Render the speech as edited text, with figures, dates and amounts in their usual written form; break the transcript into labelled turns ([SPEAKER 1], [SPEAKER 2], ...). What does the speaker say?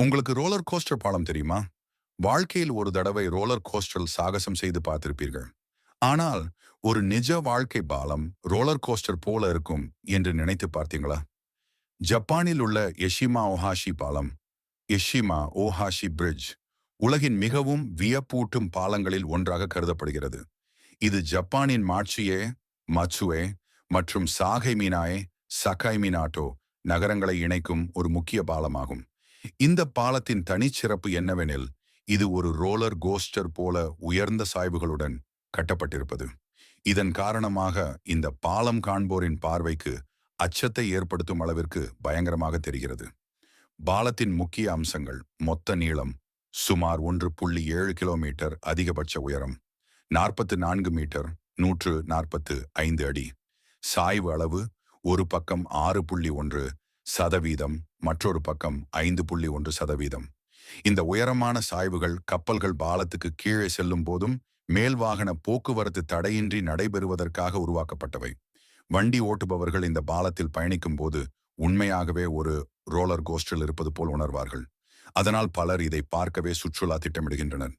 [SPEAKER 1] உங்களுக்கு roller coaster பாலம் தெரியுமா? வாழ்க்கையில் ஒரு தடவை ரோலர் கோஸ்டரில் சாகசம் செய்து பார்த்திருப்பீர்கள். ஆனால் ஒரு நிஜ வாழ்க்கை பாலம் ரோலர் கோஸ்டர் போல இருக்கும் என்று நினைத்து பார்த்தீங்களா? ஜப்பானில் உள்ள எஷிமா ஓஹாஷி பாலம், எஷிமா ஓஹாஷி பிரிட்ஜ், உலகின் மிகவும் வியப்பூட்டும் பாலங்களில் ஒன்றாக கருதப்படுகிறது. இது ஜப்பானின் மாட்சுயே, மட்சுவே மற்றும் சாகை மினாயே, சகாய் மினாட்டோ நகரங்களை இணைக்கும் ஒரு முக்கிய பாலமாகும். இந்த பாலத்தின் தனிச்சிறப்பு என்னவெனில், இது ஒரு ரோலர் கோஸ்டர் போல உயர்ந்த சாய்வுகளுடன் கட்டப்பட்டிருப்பது. இதன் காரணமாக இந்த பாலம் காண்போரின் பார்வைக்கு அச்சத்தை ஏற்படுத்தும் அளவிற்கு பயங்கரமாக தெரிகிறது. பாலத்தின் முக்கிய அம்சங்கள்: மொத்த நீளம் சுமார் 1.7 கிலோமீட்டர், அதிகபட்ச உயரம் 44 மீட்டர் 145 அடி, சாய்வு அளவு ஒரு பக்கம் 6.1%, மற்றொரு பக்கம் 5.1%. இந்த உயரமான சாய்வுகள் கப்பல்கள் பாலத்துக்கு கீழே செல்லும் போதும் மேல் வாகன போக்குவரத்து தடையின்றி நடைபெறுவதற்காக உருவாக்கப்பட்டவை. வண்டி ஓட்டுபவர்கள் இந்த பாலத்தில் பயணிக்கும் போது உண்மையாகவே ஒரு ரோலர் கோஸ்டரில் இருப்பது போல் உணர்வார்கள். அதனால் பலர் இதை பார்க்கவே சுற்றுலா திட்டமிடுகின்றனர்.